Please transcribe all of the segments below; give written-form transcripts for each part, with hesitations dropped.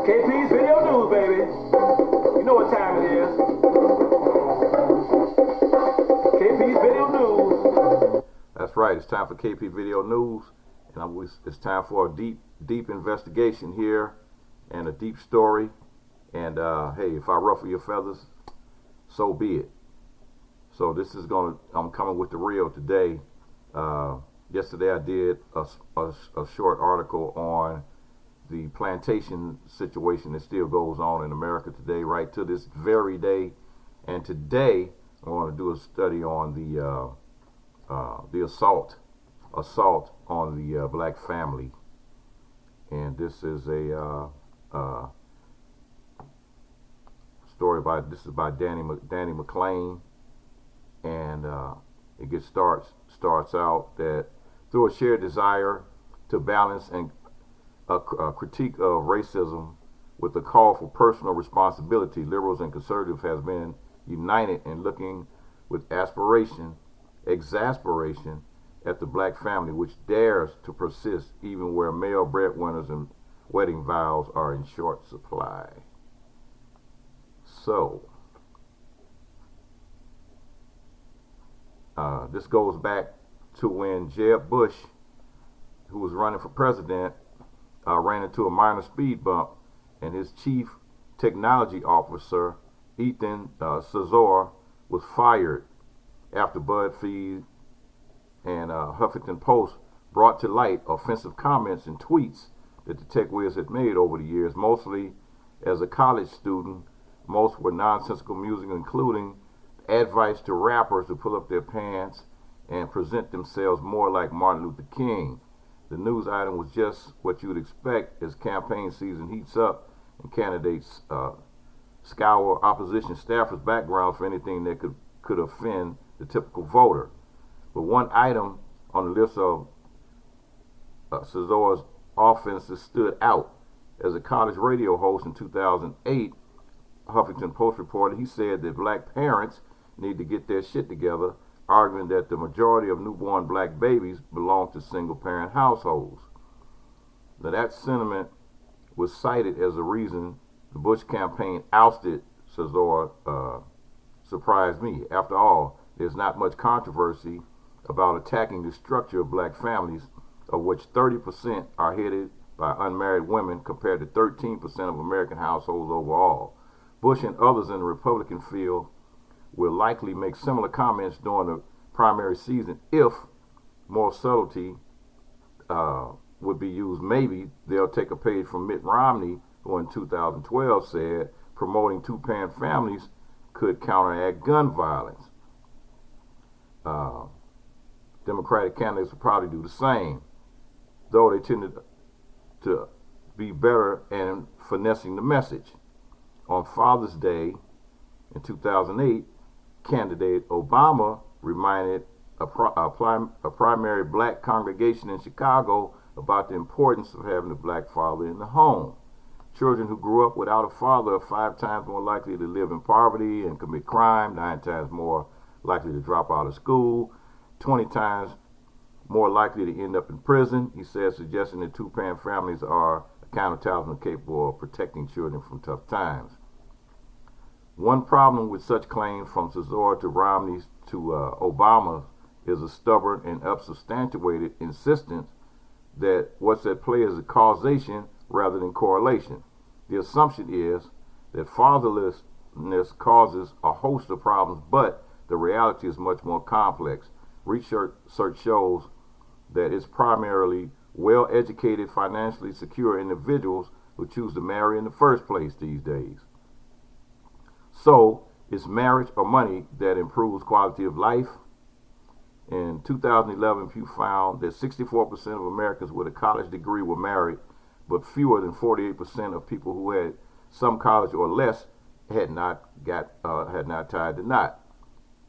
KP's Video News, baby. You know what time it is. KP's Video News. That's right. It's time for KP Video News, and it's time for a deep investigation here, and a deep story. And hey, if I ruffle your feathers, so be it. So this is I'm coming with the real today. Yesterday I did a short article on the plantation situation that still goes on in America today, right to this very day. And today I want to do a study on the assault on the black family. And this is a story by Danny McLean, and it starts out that through a shared desire to balance and a critique of racism with a call for personal responsibility, liberals and conservatives has been united in looking with exasperation at the black family, which dares to persist even where male breadwinners and wedding vows are in short supply. So, this goes back to when Jeb Bush, who was running for president, ran into a minor speed bump, and his chief technology officer, Ethan Cesar, was fired after BuzzFeed and Huffington Post brought to light offensive comments and tweets that the tech whiz had made over the years. Mostly as a college student, most were nonsensical music, including advice to rappers to pull up their pants and present themselves more like Martin Luther King. The news item was just what you would expect as campaign season heats up and candidates scour opposition staffers' backgrounds for anything that could offend the typical voter. But one item on the list of Cesar's offenses stood out. As a college radio host in 2008, Huffington Post reported he said that black parents need to get their shit together, arguing that the majority of newborn black babies belong to single-parent households. Now, that sentiment was cited as a reason the Bush campaign ousted Cesar. Surprised me. After all, there's not much controversy about attacking the structure of black families, of which 30% are headed by unmarried women compared to 13% of American households overall. Bush and others in the Republican field will likely make similar comments during the primary season if more subtlety would be used. Maybe they'll take a page from Mitt Romney, who in 2012 said promoting two-parent families could counteract gun violence. Democratic candidates will probably do the same, though they tended to be better in finessing the message. On Father's Day in 2008, candidate Obama reminded a primary black congregation in Chicago about the importance of having a black father in the home. Children who grew up without a father are 5 times more likely to live in poverty and commit crime, 9 times more likely to drop out of school, 20 times more likely to end up in prison, he said, suggesting that two-parent families are a counter-talisman capable of protecting children from tough times. One problem with such claims from Cesar to Romney to Obama is a stubborn and unsubstantiated insistence that what's at play is a causation rather than correlation. The assumption is that fatherlessness causes a host of problems, but the reality is much more complex. Research shows that it's primarily well-educated, financially secure individuals who choose to marry in the first place these days. So, it's marriage or money that improves quality of life. In 2011, Pew found that 64% of Americans with a college degree were married, but fewer than 48% of people who had some college or less had not tied the knot.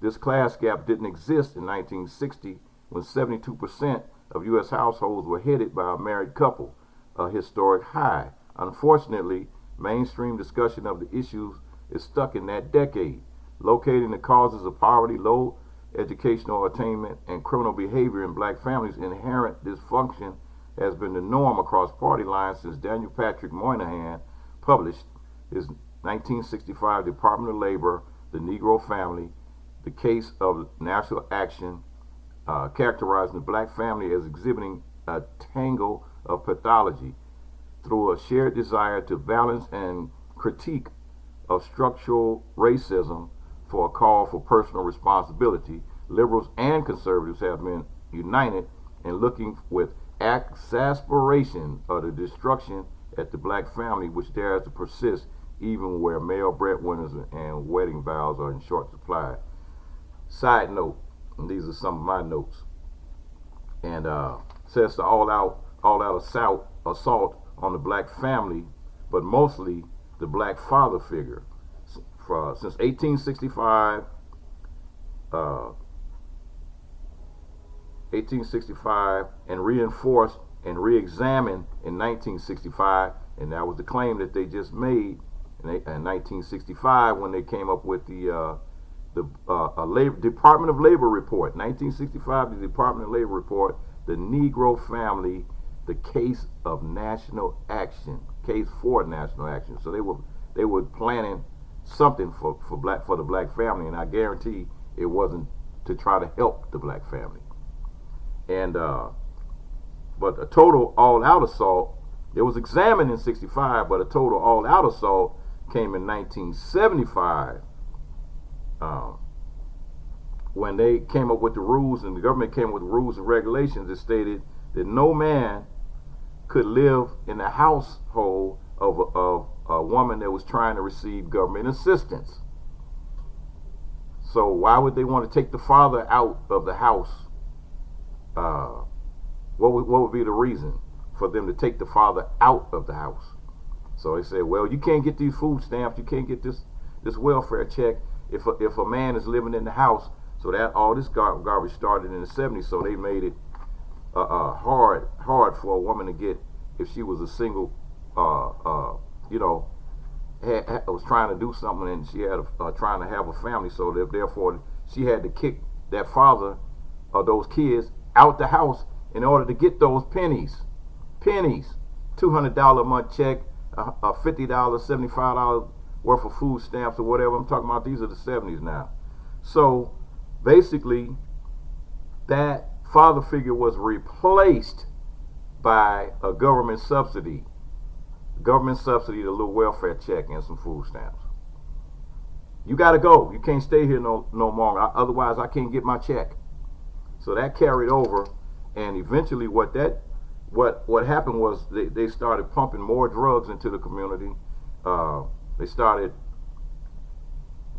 This class gap didn't exist in 1960, when 72% of U.S. households were headed by a married couple, a historic high. Unfortunately, mainstream discussion of the issues is stuck in that decade. Locating the causes of poverty, low educational attainment, and criminal behavior in black families' inherent dysfunction has been the norm across party lines since Daniel Patrick Moynihan published his 1965 Department of Labor, The Negro Family, the Case of National Action, characterizing the black family as exhibiting a tangle of pathology through a shared desire to balance and critique of structural racism for a call for personal responsibility. Liberals and conservatives have been united in looking with exasperation of the destruction at the black family which dares to persist even where male breadwinners and wedding vows are in short supply. Side note, and these are some of my notes, and says the all-out assault on the black family, but mostly the black father figure. Since 1865, and reinforced and re-examined in 1965, and that was the claim that they just made in 1965 when they came up with the Department of Labor report. 1965, the Department of Labor report, the Negro Family, the Case of National Action, case for national action. So they were planning something for the black family, and I guarantee it wasn't to try to help the black family. And but a total all-out assault, it was examined in 65, but a total all-out assault came in 1975, when they came up with the rules, and the government came up with rules and regulations that stated that no man could live in the household of a woman that was trying to receive government assistance. So why would they want to take the father out of the house? What would be the reason for them to take the father out of the house? So they said, well, you can't get these food stamps, you can't get this welfare check if a man is living in the house. So that all this garbage started in the 70s. So they made it hard for a woman to get, if she was a single, was trying to do something and she had trying to have a family. So therefore she had to kick that father of those kids out the house in order to get those pennies, $200 a month check, a $50, $75 worth of food stamps or whatever. I'm talking about these are the 70s now. So basically, that father figure was replaced by a government subsidy. The little welfare check and some food stamps. You got to go. You can't stay here no more. Otherwise, I can't get my check. So that carried over, and eventually, what happened was they started pumping more drugs into the community. They started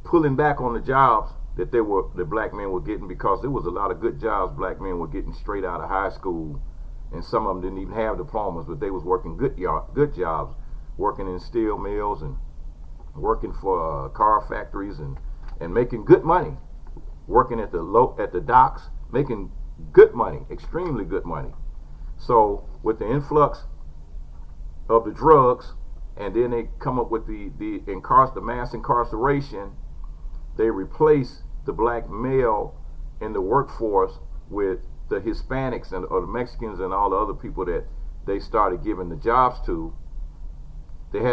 pulling back on the jobs that black men were getting, because there was a lot of good jobs black men were getting straight out of high school, and some of them didn't even have diplomas, but they was working good jobs, working in steel mills and working for car factories and making good money, working at the docks, making good money, extremely good money. So with the influx of the drugs, and then they come up with the mass incarceration, they replace the black male in the workforce with the Hispanics or the Mexicans and all the other people that they started giving the jobs to.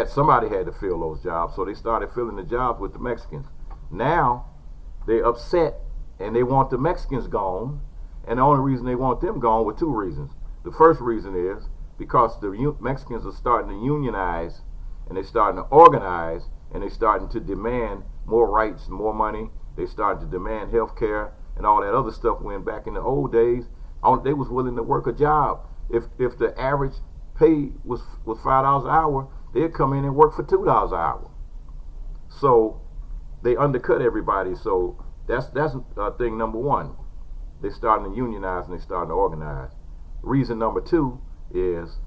Somebody had to fill those jobs, so they started filling the jobs with the Mexicans. Now they're upset and they want the Mexicans gone, and the only reason they want them gone were two reasons. The first reason is because the Mexicans are starting to unionize, and they're starting to organize, and they're starting to demand more rights, more money. They started to demand health care and all that other stuff, when back in the old days, they was willing to work a job. If the average pay was $5 an hour, they'd come in and work for $2 an hour. So they undercut everybody. So that's thing number one. They're starting to unionize and they're starting to organize. Reason number two is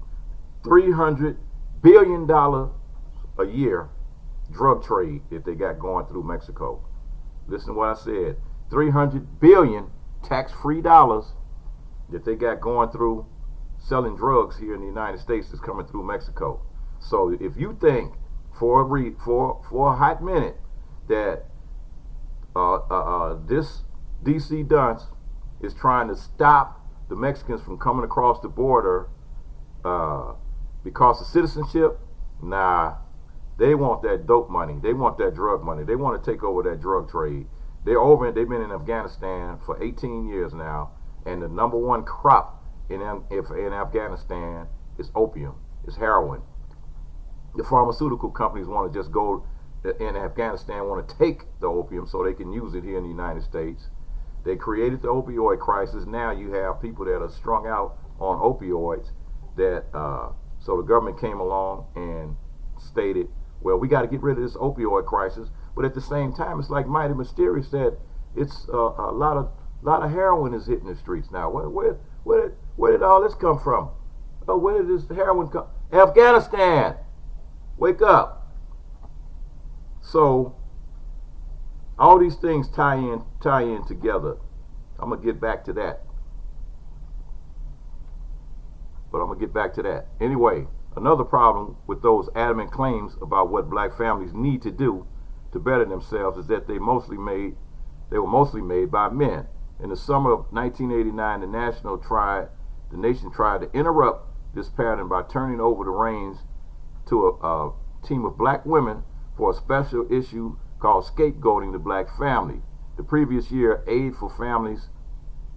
$300 billion a year drug trade that they got going through Mexico. Listen to what I said. 300 billion tax-free dollars that they got going through selling drugs here in the United States is coming through Mexico. So if you think for a hot minute that this DC dunce is trying to stop the Mexicans from coming across the border Because of citizenship, nah, they want that dope money. They want that drug money. They want to take over that drug trade. They've been in Afghanistan for 18 years now, and the number one crop in Afghanistan is opium, is heroin. The pharmaceutical companies want to just go in Afghanistan, want to take the opium so they can use it here in the United States. They created the opioid crisis. Now you have people that are strung out on opioids that, so the government came along and stated, well, we got to get rid of this opioid crisis. But at the same time, it's like mighty mysterious that it's a lot of heroin is hitting the streets now. Where did all this come from? Oh, where did this heroin come? Afghanistan. Wake up. So all these things tie in together. I'm gonna get back to that. Anyway, another problem with those adamant claims about what black families need to do to better themselves is that they were mostly made by men. In the summer of 1989, the nation tried to interrupt this pattern by turning over the reins to a team of black women for a special issue called Scapegoating the Black Family. The previous year, Aid for Families,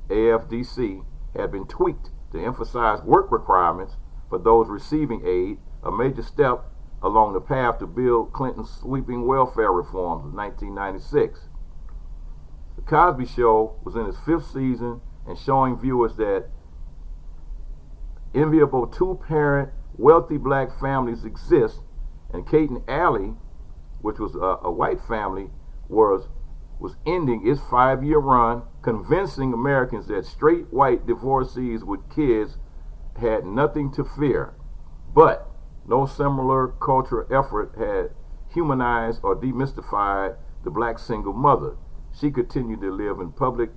AFDC, had been tweaked to emphasize work requirements for those receiving aid, a major step along the path to Bill Clinton's sweeping welfare reforms of 1996. The Cosby Show was in its 5th season and showing viewers that enviable two-parent, wealthy black families exist, and Kate and Allie, which was a white family, was ending its 5-year run, convincing Americans that straight white divorcees with kids had nothing to fear. But no similar cultural effort had humanized or demystified the black single mother. She continued to live in public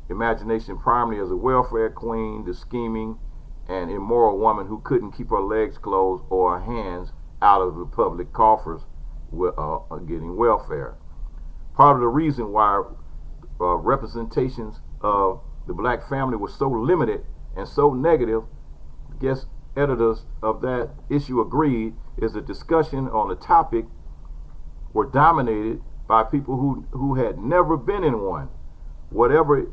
imagination primarily as a welfare queen, the scheming and immoral woman who couldn't keep her legs closed or her hands out of the public coffers getting welfare. Part of the reason why representations of the black family was so limited and so negative, guest editors of that issue agreed, is the discussion on the topic were dominated by people who had never been in one, whatever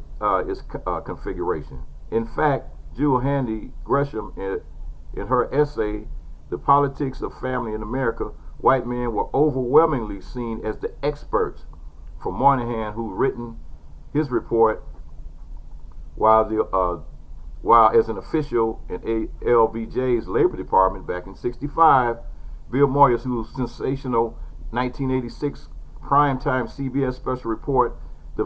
its configuration. In fact, Jewel Handy Gresham, in her essay, The Politics of Family in America, white men were overwhelmingly seen as the experts. For Moynihan, who written his report while as an official in LBJ's Labor Department back in '65, Bill Moyers, whose sensational 1986 primetime CBS special report, The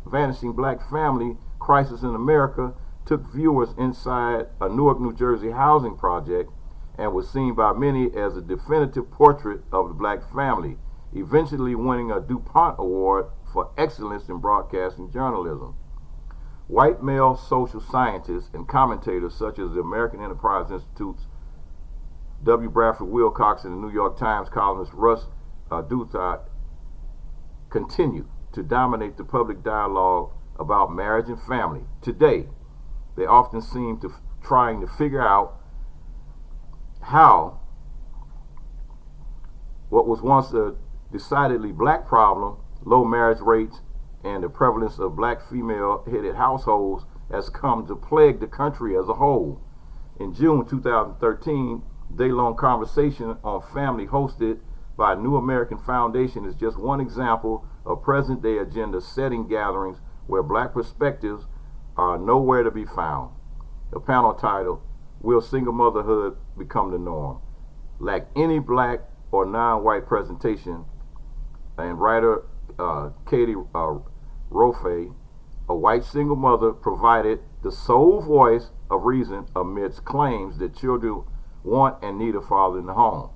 Vanishing Black Family Crisis in America, took viewers inside a Newark, New Jersey housing project and was seen by many as a definitive portrait of the black family, eventually winning a DuPont Award for excellence in broadcasting journalism. White male social scientists and commentators such as the American Enterprise Institute's W. Bradford Wilcox and the New York Times columnist Russ Douthat continue to dominate the public dialogue about marriage and family. Today, they often seem to trying to figure out how what was once a decidedly black problem, low marriage rates, and the prevalence of black female-headed households has come to plague the country as a whole. In June 2013, day-long conversation on family hosted by New American Foundation is just one example of present-day agenda-setting gatherings where black perspectives are nowhere to be found. The panel titled, Will Single Motherhood Become the Norm? Lack any black or non-white presentation, and writer Katie Rofe, a white single mother, provided the sole voice of reason amidst claims that children want and need a father in the home.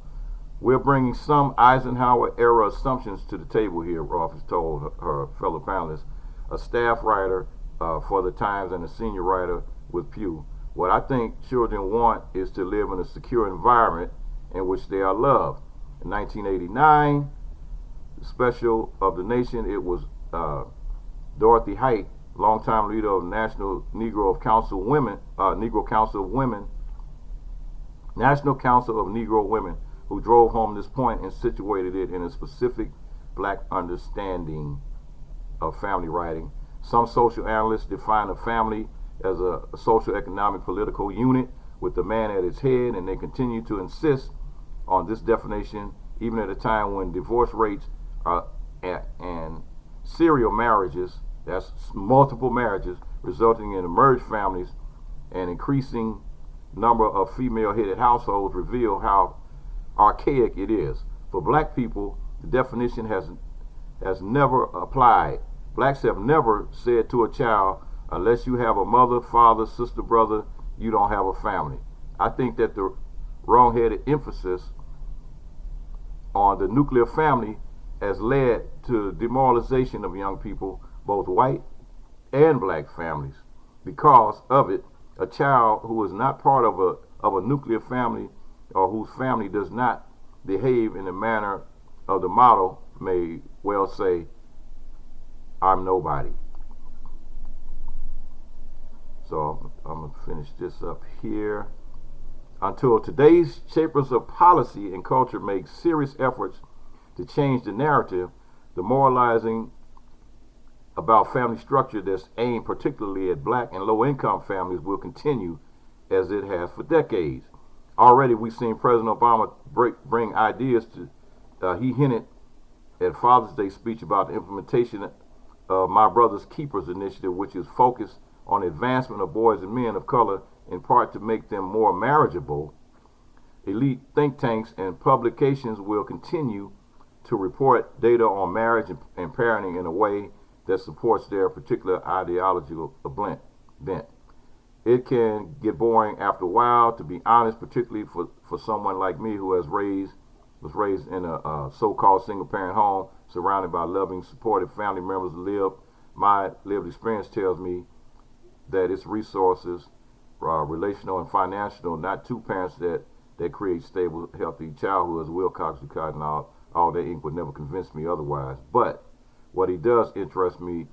We're bringing some Eisenhower-era assumptions to the table here, Rofe told her fellow panelists, a staff writer for the Times and a senior writer with Pew. What I think children want is to live in a secure environment in which they are loved. In 1989, the special of the nation, it was Dorothy Height, longtime leader of National Negro Council of Women, National Council of Negro Women, who drove home this point and situated it in a specific black understanding of family writing. Some social analysts define a family as a social, economic, political unit with the man at its head, and they continue to insist on this definition even at a time when divorce rates are and serial marriages, that's multiple marriages, resulting in emerged families and increasing number of female-headed households reveal how archaic it is. For black people, the definition has never applied. Blacks have never said to a child, unless you have a mother, father, sister, brother, you don't have a family. I think that the wrong-headed emphasis on the nuclear family has led to demoralization of young people, both white and black families. Because of it, a child who is not part of a nuclear family, or whose family does not behave in the manner of the model, may well say, I'm nobody. So I'm going to finish this up here. Until today's shapers of policy and culture make serious efforts to change the narrative, the moralizing about family structure that's aimed particularly at black and low-income families will continue as it has for decades. Already we've seen President Obama bring ideas to, he hinted at Father's Day speech about the implementation of My Brother's Keepers initiative, which is focused on advancement of boys and men of color, in part to make them more marriageable. Elite think tanks and publications will continue to report data on marriage and parenting in a way that supports their particular ideological bent. It can get boring after a while, to be honest, particularly for someone like me who was raised in a so-called single-parent home, surrounded by loving, supportive family members who my lived experience tells me that its resources, relational and financial, not two parents that create stable, healthy childhoods. Wilcox, Ducat, and all that ink would never convince me otherwise. But what he does interest me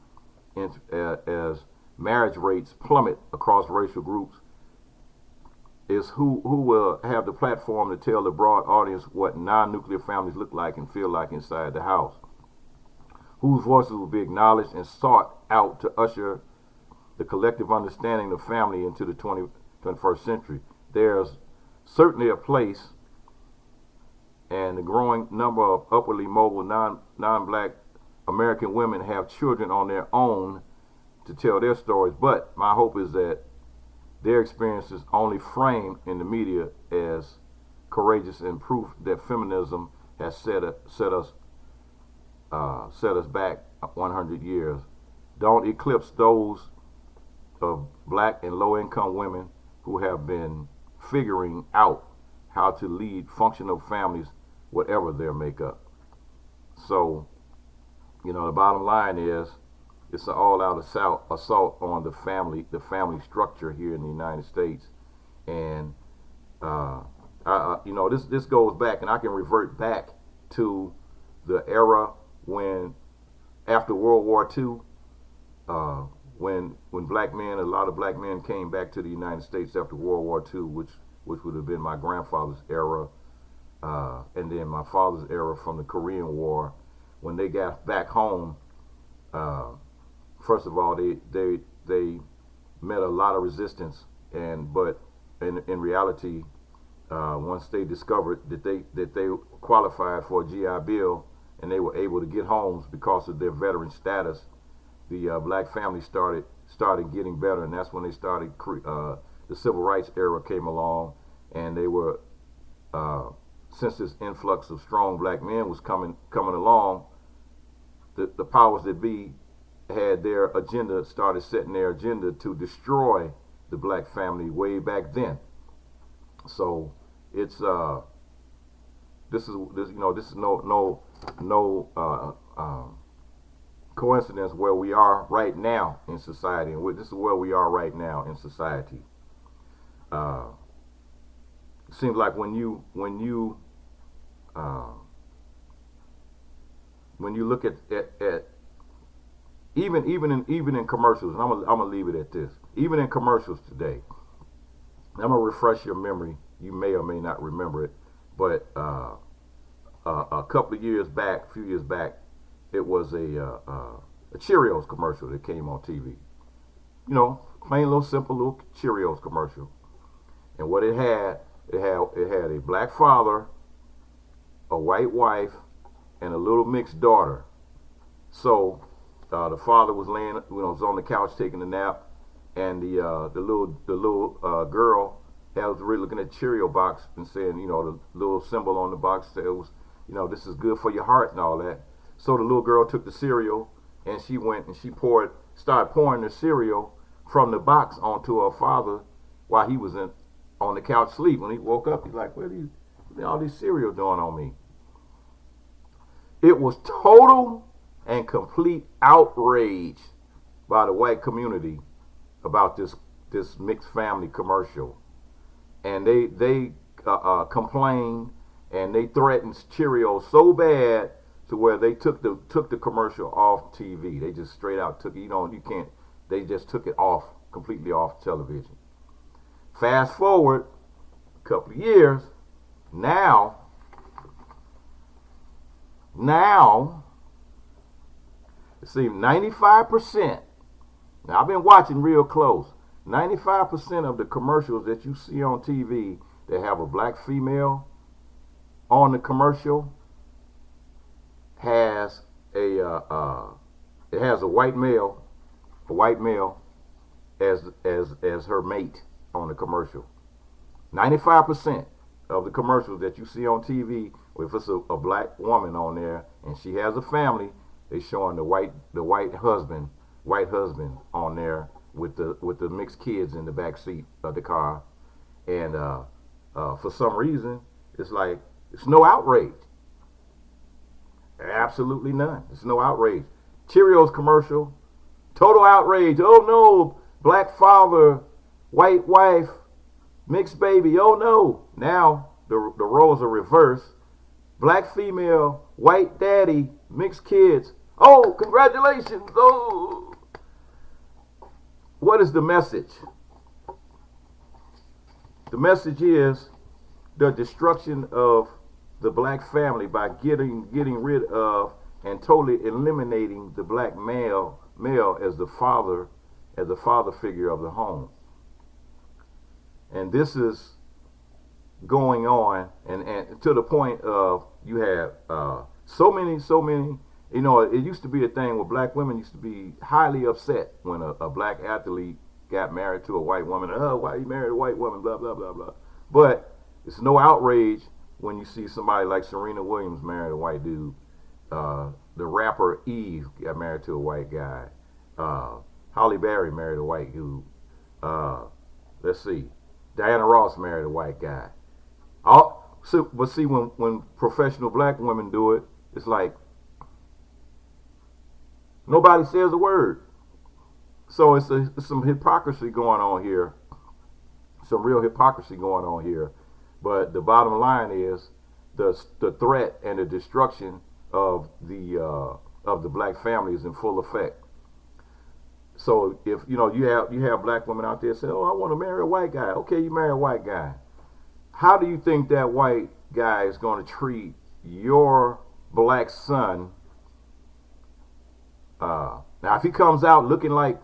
in, as marriage rates plummet across racial groups, is who will have the platform to tell the broad audience what non-nuclear families look like and feel like inside the house, whose voices will be acknowledged and sought out to usher the collective understanding of family into the 21st century. There's certainly a place, and the growing number of upwardly mobile non-black American women have children on their own to tell their stories, but my hope is that their experiences only framed in the media as courageous and proof that feminism has set us back 100 years. Don't eclipse those of black and low-income women who have been figuring out how to lead functional families, whatever their makeup. So, the bottom line is, it's an all-out assault on the family structure here in the United States, and this goes back, and I can revert back to the era when, after World War II, when black men, a lot of black men came back to the United States after World War II, which would have been my grandfather's era, and then my father's era from the Korean War. When they got back home, first of all, they met a lot of resistance, but in reality, once they discovered that they qualified for a GI Bill and they were able to get homes because of their veteran status, the black family started getting better, and that's when they started. The civil rights era came along, and they were since this influx of strong black men was coming along, the powers that be had their agenda, started setting their agenda to destroy the black family way back then. So it's this is no coincidence where we are right now in society, and this is where we are right now in society. It seems like when you look at even in commercials, and I'm gonna leave it at this. Even in commercials today, I'm gonna refresh your memory You may or may not remember it, but a couple of years back, a few years back, it was a Cheerios commercial that came on TV. You know, plain little simple little Cheerios commercial. And what it had a black father, a white wife, and a little mixed daughter. So the father was was on the couch taking a nap, and the little girl was really looking at the Cheerio box and saying, the little symbol on the box said, this is good for your heart and all that. So the little girl took the cereal and she went and she started pouring the cereal from the box onto her father while he was on the couch sleep. When he woke up, he's like, what are all these cereal doing on me? It was total and complete outrage by the white community about this mixed family commercial. And they complained and they threatened Cheerios so bad to where they took the commercial off TV. They just straight out took it. They just took it completely off television. Fast forward a couple of years, now, it seems 95%, now I've been watching real close, 95% of the commercials that you see on TV that have a black female on the commercial has it has a white male as her mate on the commercial. 95% of the commercials that you see on TV, if it's a black woman on there and she has a family, they showing the white husband on there with the mixed kids in the back seat of the car, and for some reason it's no outrage. Absolutely none. It's no outrage. Cheerios commercial, total outrage. Oh no, black father, white wife, mixed baby. Oh no. Now the roles are reversed. Black female, white daddy, mixed kids. Oh, congratulations. Oh. What is the message? The message is the destruction of the black family by getting rid of and totally eliminating the black male as the father figure of the home. And this is going on and to the point of you have so many, it used to be a thing where black women used to be highly upset when a black athlete got married to a white woman. Oh, why you married a white woman, blah blah blah blah. But it's no outrage when you see somebody like Serena Williams married a white dude. The rapper Eve got married to a white guy. Halle Berry married a white dude. Let's see, Diana Ross married a white guy. But see, when professional black women do it, it's like nobody says a word. So it's some hypocrisy going on here, some real hypocrisy going on here. But the bottom line is the threat and the destruction of the black family is in full effect. So if you have black women out there say, "Oh, I want to marry a white guy." Okay, you marry a white guy. How do you think that white guy is going to treat your black son? Now, if he comes out looking like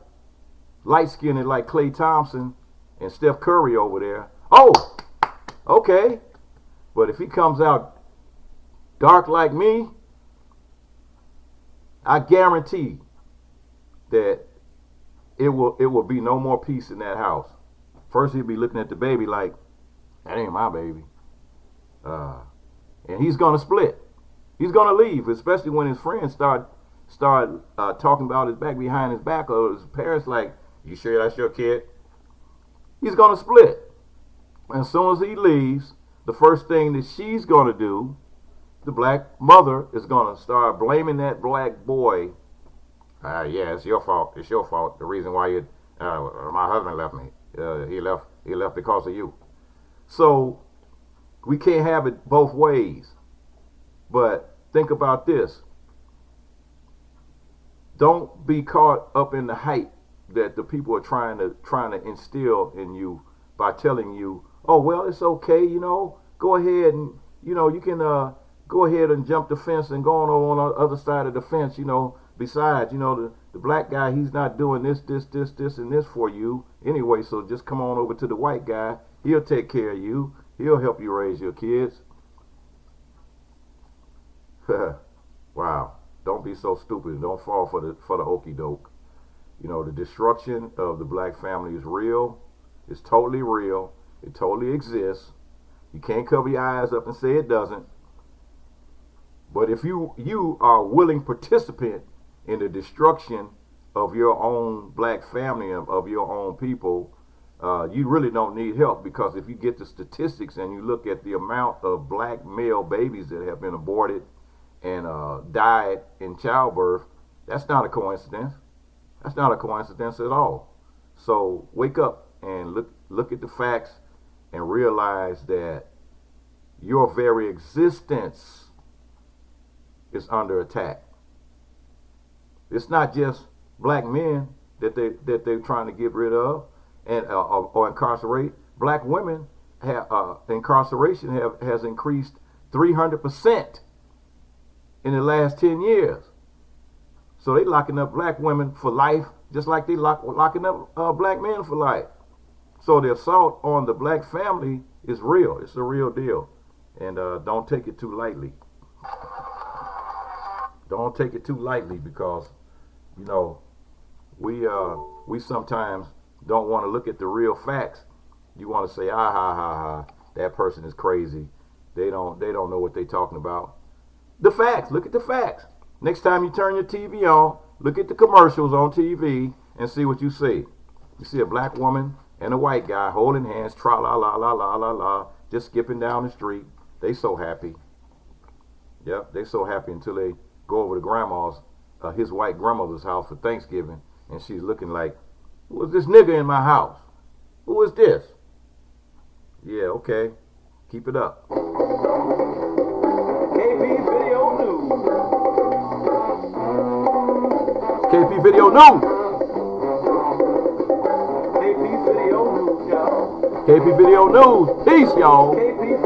light-skinned like Klay Thompson and Steph Curry over there, oh, okay. But if he comes out dark like me, I guarantee that it will be no more peace in that house. First, he'll be looking at the baby like, that ain't my baby. And he's going to split. He's going to leave, especially when his friends start talking about his back behind his back, or his parents like, you sure that's your kid? He's going to split. And as soon as he leaves, the first thing that she's going to do, the black mother is going to start blaming that black boy. Yeah, it's your fault. It's your fault. The reason why my husband left me. He left because of you. So we can't have it both ways. But think about this. Don't be caught up in the hype that the people are trying to instill in you by telling you, oh well, it's okay, go ahead and you can go ahead and jump the fence and go on the other side of the fence. Besides, the black guy, he's not doing this, and this for you anyway. So just come on over to the white guy. He'll take care of you. He'll help you raise your kids. Wow. Don't be so stupid. Don't fall for the okie doke. The destruction of the black family is real. It's totally real. It totally exists. You can't cover your eyes up and say it doesn't. But if you are a willing participant in the destruction of your own black family, of your own people, you really don't need help, because if you get the statistics and you look at the amount of black male babies that have been aborted and died in childbirth, that's not a coincidence. That's not a coincidence at all. So wake up and look at the facts and realize that your very existence is under attack. It's not just black men that they're trying to get rid of and or incarcerate. Black women incarceration has increased 300% in the last 10 years. So they locking up black women for life, just like they locking up black men for life. So the assault on the black family is real. It's a real deal, and don't take it too lightly. Don't take it too lightly, because we sometimes don't want to look at the real facts. You want to say, that person is crazy. They don't know what they're talking about. The facts. Look at the facts. Next time you turn your TV on, look at the commercials on TV and see what you see. You see a black woman and a white guy holding hands, tra la la la la la la, just skipping down the street. They so happy. Yep, they so happy until they go over to his white grandmother's house for Thanksgiving, and she's looking like, who is this nigga in my house? Who is this? Yeah, okay. Keep it up. KP Video News. KP Video News. KP Video News, y'all. KP Video News. Peace, y'all. KP